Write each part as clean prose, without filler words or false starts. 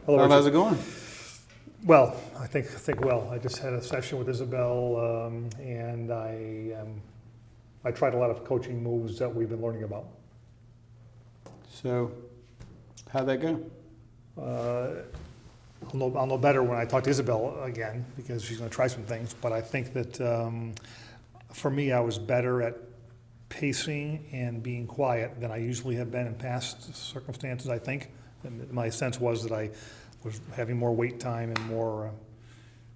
Hello, How's Richard. it going? Well, I think well. I just had a session with Isabel, and I tried a lot of coaching moves that we've been learning about. So, how'd that go? I'll know better when I talk to Isabel again because she's going to try some things. But I think that for me, I was better at pacing and being quiet than I usually have been in past circumstances. I think. And my sense was that I was having more wait time and more.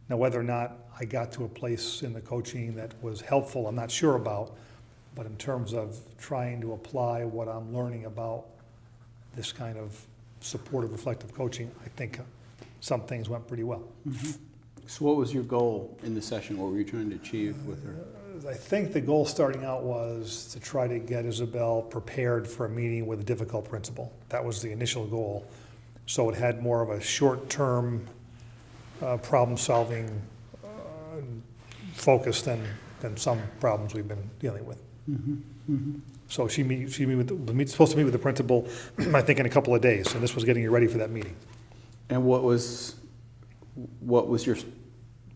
Now, whether or not I got to a place in the coaching that was helpful, I'm not sure about. But in terms of trying to apply what I'm learning about this kind of supportive, reflective coaching, I think some things went pretty well. Mm-hmm. So what was your goal in the session? What were you trying to achieve with her? I think the goal starting out was to try to get Isabel prepared for a meeting with a difficult principal. That was the initial goal. So it had more of a short-term problem-solving focus than some problems we've been dealing with. Mm-hmm. Mm-hmm. So she supposed to meet with the principal, I think, in a couple of days, and this was getting you ready for that meeting. And what was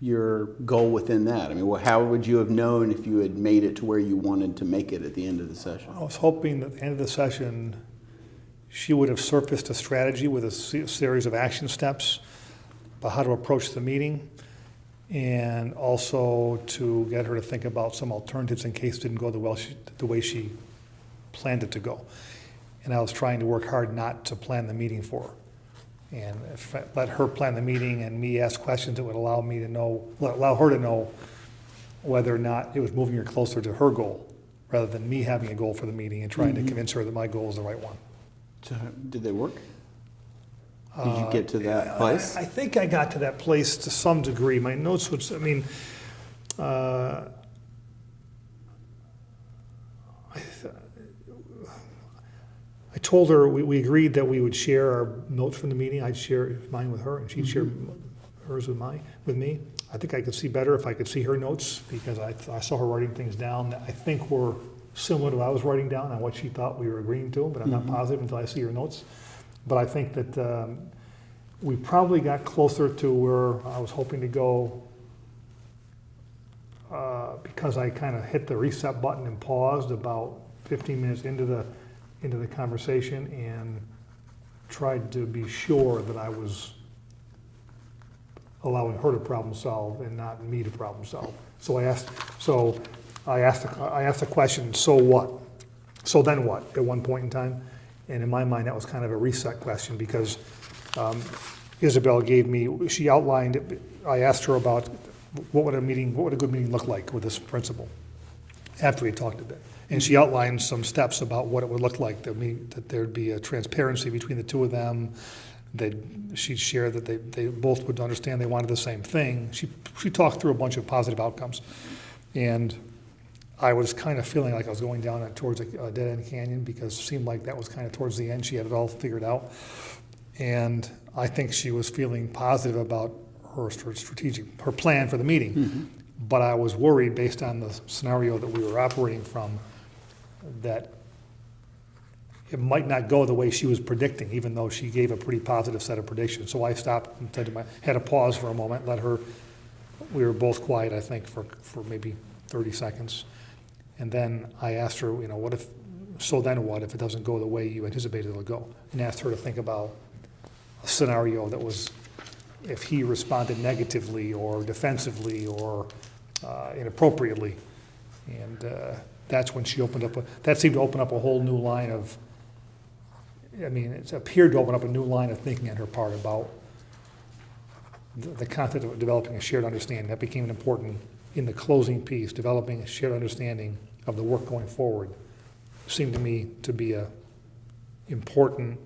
your goal within that? I mean, how would you have known if you had made it to where you wanted to make it at the end of the session? I was hoping that at the end of the session, she would have surfaced a strategy with a series of action steps about how to approach the meeting, and also to get her to think about some alternatives in case it didn't go the way she planned it to go. And I was trying to work hard not to plan the meeting for her. And let her plan the meeting and me ask questions that would allow her to know whether or not it was moving her closer to her goal, rather than me having a goal for the meeting and trying to convince her that my goal is the right one. So did they work? Did you get to that place? I think I got to that place to some degree. My notes would, I told her, we agreed that we would share our notes from the meeting. I'd share mine with her, and she'd share hers with me. I think I could see better if I could see her notes, because I saw her writing things down that I think were similar to what I was writing down and what she thought we were agreeing to, but I'm not positive until I see her notes. But I think that we probably got closer to where I was hoping to go because I kind of hit the reset button and paused about 15 minutes into the conversation and tried to be sure that I was allowing her to problem solve and not me to problem solve. So I asked the question, so what? So then what, at one point in time? And in my mind, that was kind of a reset question, because Isabel she outlined it. I asked her about what would a good meeting look like with this principal after we had talked a bit. And she outlined some steps about what it would look like, that there'd be a transparency between the two of them, that she'd share that they both would understand they wanted the same thing. She talked through a bunch of positive outcomes. And I was kind of feeling like I was going down towards a dead-end canyon, because it seemed like that was kind of towards the end. She had it all figured out. And I think she was feeling positive about her plan for the meeting. Mm-hmm. But I was worried, based on the scenario that we were operating from, that it might not go the way she was predicting, even though she gave a pretty positive set of predictions. So I stopped and had a pause for a moment, we were both quiet, I think, for maybe 30 seconds. And then I asked her, what if it doesn't go the way you anticipated it'll go? And asked her to think about a scenario that was, if he responded negatively or defensively or inappropriately. And that's when she that seemed to open up a whole new line of, it appeared to open up a new line of thinking on her part about the concept of developing a shared understanding. That became important in the closing piece. Developing a shared understanding of the work going forward seemed to me to be a important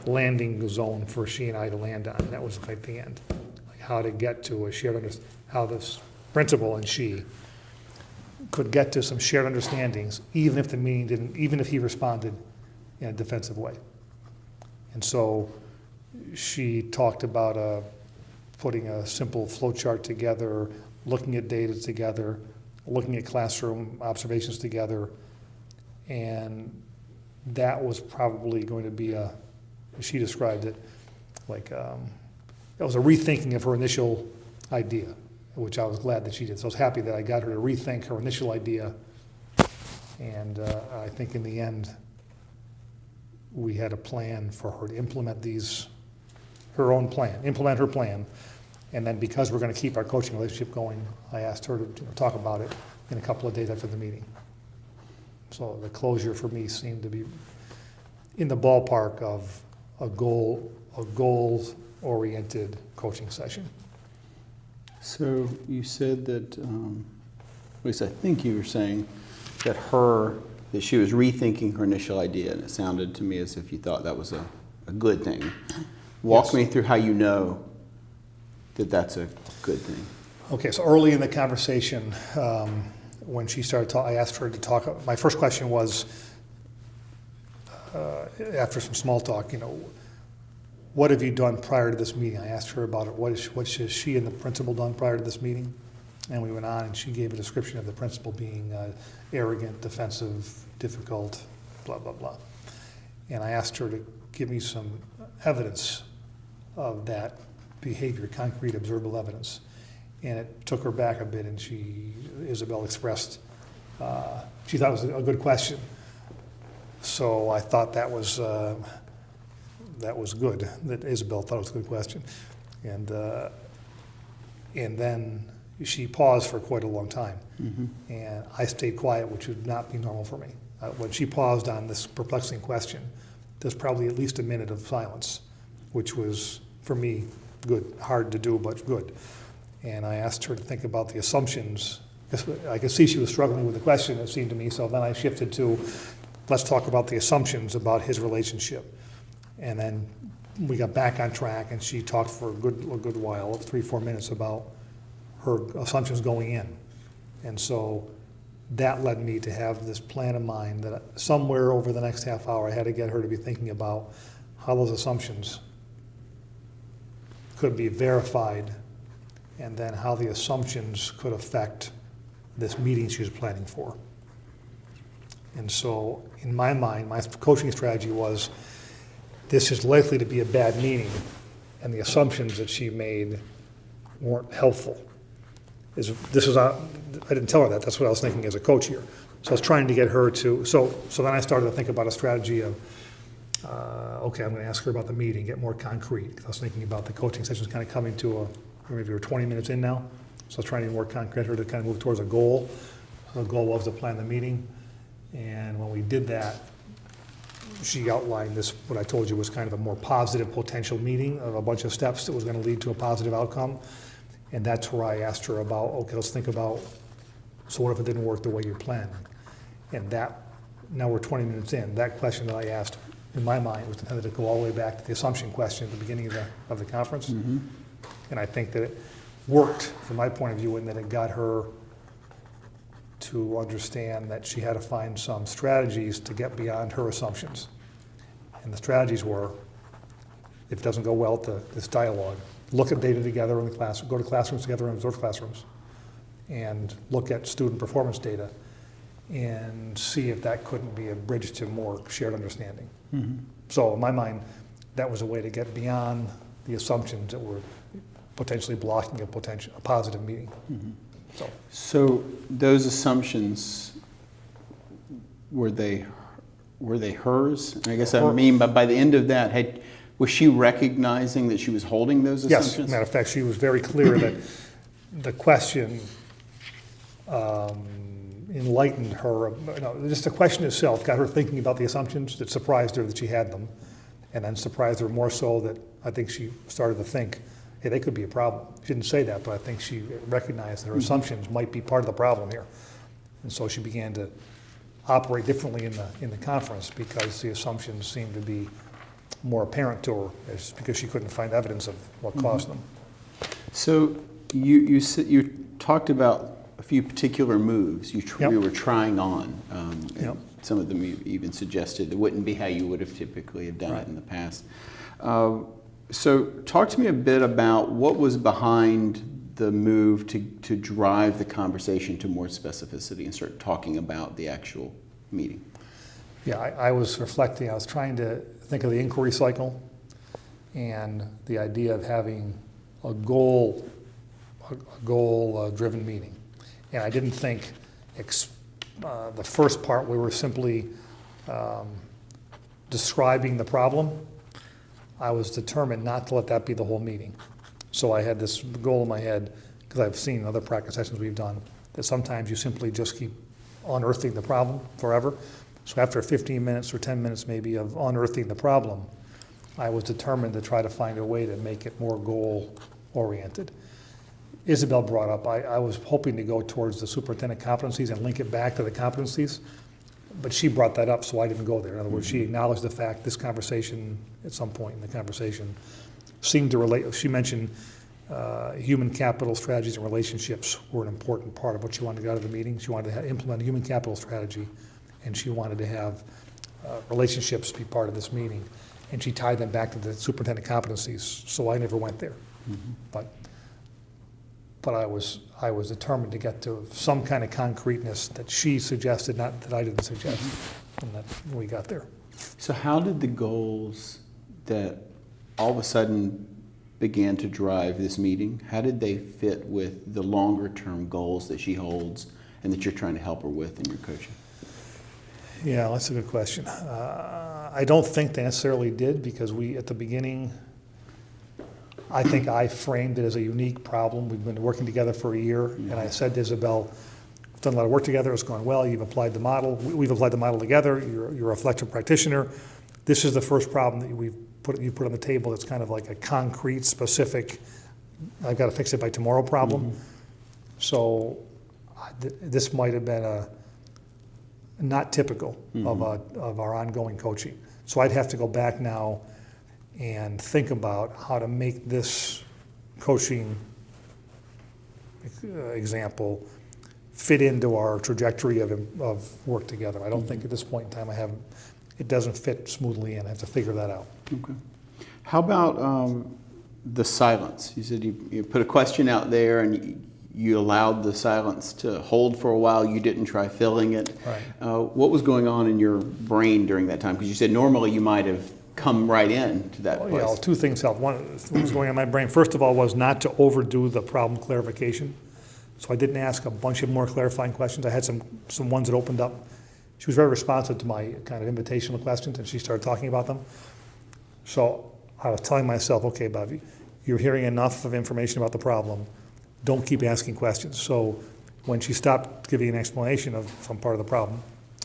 landing zone for she and I to land on. That was at the end, like how to get to a shared understanding, how this principal and she could get to some shared understandings, even if he responded in a defensive way. And so she talked about putting a simple flow chart together, looking at data together, looking at classroom observations together, and that was probably going to be she described it, like, it was a rethinking of her initial idea, which I was glad that she did. So I was happy that I got her to rethink her initial idea. And I think in the end, we had a plan for her to implement implement her plan. And then because we're going to keep our coaching relationship going, I asked her to talk about it in a couple of days after the meeting. So the closure for me seemed to be in the ballpark of a goals-oriented coaching session. So you said that, at least I think you were saying that she was rethinking her initial idea, and it sounded to me as if you thought that was a good thing. Walk me through how you know that that's a good thing. Okay, so early in the conversation, when she started talking, I asked her to talk. My first question was, after some small talk, what have you done prior to this meeting? I asked her about it. What has she and the principal done prior to this meeting? And we went on, and she gave a description of the principal being arrogant, defensive, difficult, blah, blah, blah. And I asked her to give me some evidence of that behavior, concrete, observable evidence. And it took her back a bit, and Isabel expressed, she thought it was a good question. So I thought that was good, that Isabel thought it was a good question. And then she paused for quite a long time. Mm-hmm. And I stayed quiet, which would not be normal for me. When she paused on this perplexing question, there's probably at least a minute of silence, which was, for me, good. Hard to do, but good. And I asked her to think about the assumptions. I could see she was struggling with the question, it seemed to me, so then I shifted to, let's talk about the assumptions about his relationship. And then we got back on track, and she talked for a good while, 3-4 minutes, about her assumptions going in. And so that led me to have this plan in mind that somewhere over the next half hour, I had to get her to be thinking about how those assumptions could be verified, and then how the assumptions could affect this meeting she was planning for. And so in my mind, my coaching strategy was, this is likely to be a bad meeting, and the assumptions that she made weren't helpful. I didn't tell her that. That's what I was thinking as a coach here. So I was trying to get her to, so then I started to think about a strategy of, okay, I'm going to ask her about the meeting, get more concrete. Because I was thinking about the coaching sessions kind of coming to maybe we're 20 minutes in now. So I was trying to be more concrete, her to kind of move towards a goal. So the goal was to plan the meeting. And when we did that, she outlined this, what I told you was kind of a more positive potential meeting of a bunch of steps that was going to lead to a positive outcome. And that's where I asked her about, okay, let's think about, so what if it didn't work the way you planned? And that, now we're 20 minutes in, that question that I asked, in my mind, was intended to go all the way back to the assumption question at the beginning of the conference. Mm-hmm. And I think that it worked from my point of view in that it got her to understand that she had to find some strategies to get beyond her assumptions. And the strategies were, if it doesn't go well at this dialogue, look at data together in the classroom, go to classrooms together and observe classrooms, and look at student performance data and see if that couldn't be a bridge to more shared understanding. Mm-hmm. So in my mind, that was a way to get beyond the assumptions that were potentially blocking a positive meeting. Mm-hmm. So those assumptions, were they hers? And I guess I mean, but by the end of that, was she recognizing that she was holding those assumptions? Yes, as a matter of fact, she was very clear that the question enlightened her. Just the question itself got her thinking about the assumptions. That surprised her that she had them, and then surprised her more so that I think she started to think, hey, they could be a problem. She didn't say that, but I think she recognized that her assumptions might be part of the problem here. And so she began to operate differently in the conference because the assumptions seemed to be more apparent to her, because she couldn't find evidence of what caused them. So you talked about a few particular moves you were trying on. Yep. Some of them you even suggested it wouldn't be how you would have typically have done it in the past. So talk to me a bit about what was behind the move to drive the conversation to more specificity and start talking about the actual meeting. Yeah, I was reflecting. I was trying to think of the inquiry cycle and the idea of having a goal-driven meeting. And I didn't think the first part, we were simply describing the problem. I was determined not to let that be the whole meeting. So I had this goal in my head, because I've seen other practice sessions we've done, that sometimes you simply just keep unearthing the problem forever. So after 15 minutes or 10 minutes maybe of unearthing the problem, I was determined to try to find a way to make it more goal-oriented. Isabel brought up, I was hoping to go towards the superintendent competencies and link it back to the competencies, but she brought that up, so I didn't go there. In other words, she acknowledged the fact this conversation, at some point in the conversation, seemed to relate. She mentioned human capital strategies and relationships were an important part of what she wanted to get out of the meeting. She wanted to implement a human capital strategy, and she wanted to have relationships be part of this meeting. And she tied them back to the superintendent competencies, so I never went there. But I was determined to get to some kind of concreteness that she suggested, not that I didn't suggest, and that we got there. So how did the goals that all of a sudden began to drive this meeting, how did they fit with the longer term goals that she holds and that you're trying to help her with in your coaching? Yeah, that's a good question. I don't think they necessarily did, because at the beginning, I think I framed it as a unique problem. We've been working together for a year, and I said to Isabel, we've done a lot of work together, it's going well, you've applied the model, we've applied the model together, you're a reflective practitioner. This is the first problem that you put on the table that's kind of like a concrete, specific, I've got to fix it by tomorrow problem. So this might have been not typical of our ongoing coaching. So I'd have to go back now and think about how to make this coaching example fit into our trajectory of work together. I don't think at this point in time it doesn't fit smoothly, and I have to figure that out. Okay. How about the silence? You said you put a question out there and you allowed the silence to hold for a while. You didn't try filling it. Right. What was going on in your brain during that time? Because you said normally you might have come right in to that place. Well, two things helped. One, what was going on in my brain, first of all, was not to overdo the problem clarification. So I didn't ask a bunch of more clarifying questions. I had some ones that opened up. She was very responsive to my kind of invitational questions, and she started talking about them. So I was telling myself, okay, Bobby, you're hearing enough of information about the problem. Don't keep asking questions. So when she stopped giving an explanation of some part of the problem,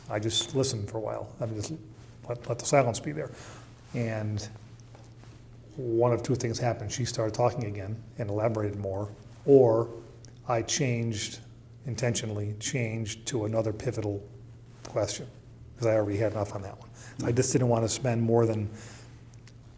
I just listened for a while. I mean, just let the silence be there. And one of two things happened. She started talking again and elaborated more, or I intentionally changed to another pivotal question, because I already had enough on that one. I just didn't want to spend more than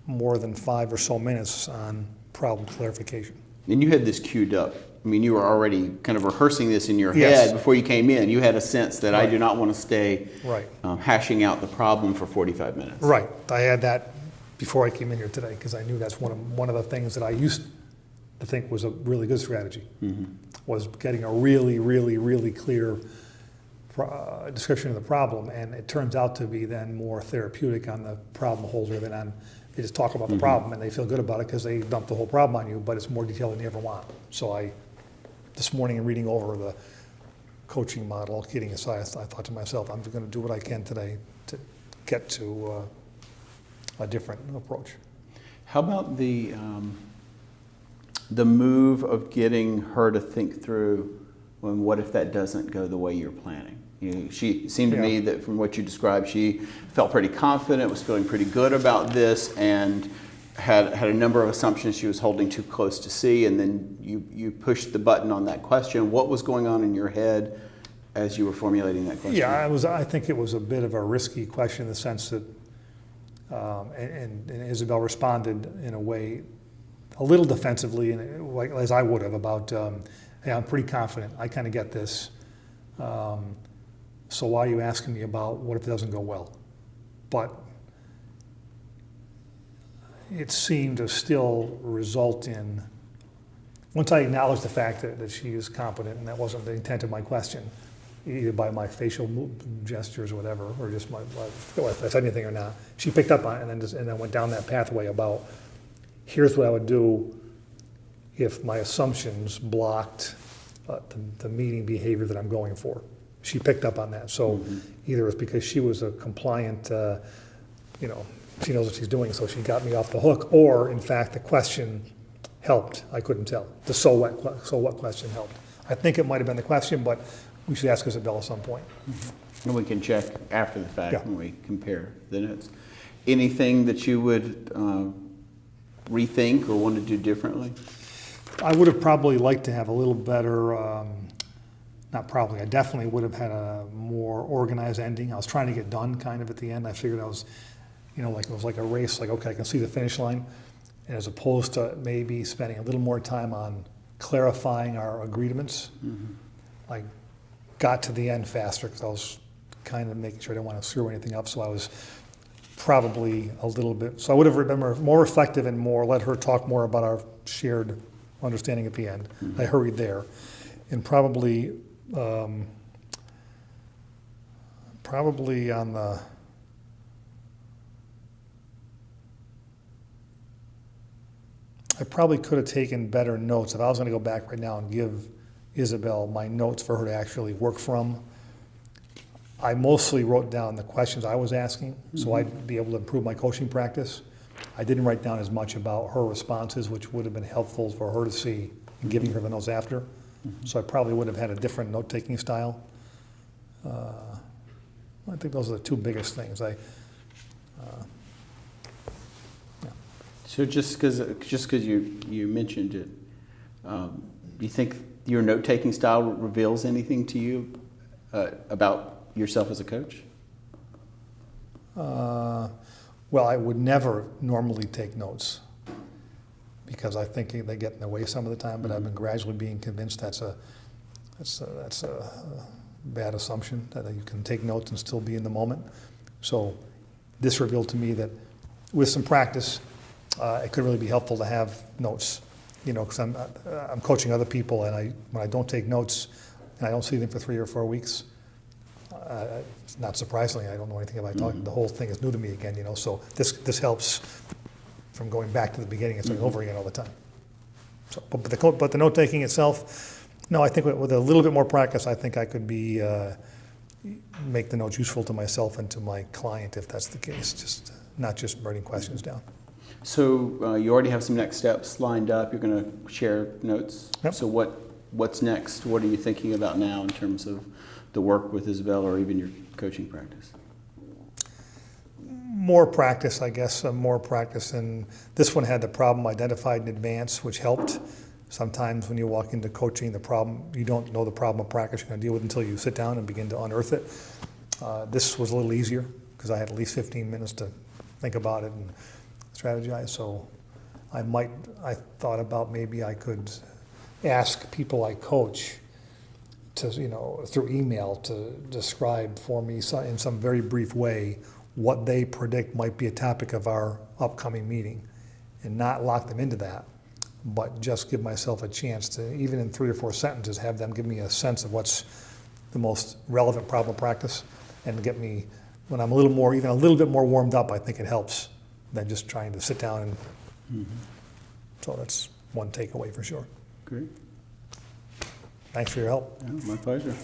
5 or so minutes on problem clarification. And you had this queued up. I mean, you were already kind of rehearsing this in your Yes. head before you came in. You had a sense that I Right. do not want to stay Right. hashing out the problem for 45 minutes. Right. I had that before I came in here today, because I knew that's one of the things that I used to think was a really good strategy, was getting a really, really, really clear description of the problem, and it turns out to be then more therapeutic on the problem holder than on, they just talk about the problem and they feel good about it because they dump the whole problem on you, but it's more detailed than you ever want. So this morning in reading over the coaching model, kidding aside, I thought to myself, I'm going to do what I can today to get to a different approach. How about the move of getting her to think through, well, what if that doesn't go the way you're planning? She seemed to me that from what you described, she felt pretty confident, was feeling pretty good about this, and had a number of assumptions she was holding too close to see, and then you pushed the button on that question. What was going on in your head as you were formulating that question? Yeah, I think it was a bit of a risky question in the sense that, and Isabel responded in a way a little defensively, and like as I would have, about, hey, I'm pretty confident, I kind of get this. So why are you asking me about what if it doesn't go well? But it seemed to still result in, once I acknowledged the fact that she is competent, and that wasn't the intent of my question, either by my facial gestures or whatever, or just I forget if I said anything or not, she picked up on it and then went down that pathway about here's what I would do if my assumptions blocked the meeting behavior that I'm going for. She picked up on that. So either it's because she was a compliant, she knows what she's doing, so she got me off the hook, or in fact, the question helped. I couldn't tell. The so what question helped. I think it might have been the question, but we should ask Isabel at some point. And we can check after the fact Yeah. when we compare the notes. Anything that you would rethink or want to do differently? I would have probably liked to have a little better, not probably, I definitely would have had a more organized ending. I was trying to get done kind of at the end. I figured I was, like it was like a race, like, okay, I can see the finish line. And as opposed to maybe spending a little more time on clarifying our agreements, I got to the end faster because I was kind of making sure I didn't want to screw anything up. So I was probably a little bit, so I would have been more reflective and let her talk more about our shared understanding at the end. I hurried there. And probably on the, I probably could have taken better notes. If I was going to go back right now and give Isabel my notes for her to actually work from, I mostly wrote down the questions I was asking, so I'd be able to improve my coaching practice. I didn't write down as much about her responses, which would have been helpful for her to see in giving her the notes after. So I probably would have had a different note-taking style. I think those are the two biggest things. So just because you mentioned it, do you think your note-taking style reveals anything to you about yourself as a coach? Well, I would never normally take notes because I think they get in the way some of the time, but I've been gradually being convinced that's a bad assumption, that you can take notes and still be in the moment. So this revealed to me that with some practice, it could really be helpful to have notes, because I'm coaching other people, and when I don't take notes and I don't see them for 3 or 4 weeks, not surprisingly, I don't know anything about talking. The whole thing is new to me again, so this helps from going back to the beginning and starting over again all the time. So, but the note taking itself, no, I think with a little bit more practice, I think I could make the notes useful to myself and to my client if that's the case. Not just writing questions down. So you already have some next steps lined up. You're going to share notes. Yep. So what's next? What are you thinking about now in terms of the work with Isabel or even your coaching practice? More practice, I guess, more practice. And this one had the problem identified in advance, which helped. Sometimes when you walk into coaching, you don't know the problem of practice you're going to deal with until you sit down and begin to unearth it. This was a little easier because I had at least 15 minutes to think about it and strategize. So I thought about maybe I could ask people I coach to, through email to describe for me in some very brief way what they predict might be a topic of our upcoming meeting, and not lock them into that, but just give myself a chance to, even in 3 or 4 sentences, have them give me a sense of what's the most relevant problem practice, and get me, when I'm even a little bit more warmed up, I think it helps than just trying to sit down and, so that's one takeaway for sure. Great. Thanks for your help. Yeah, my pleasure.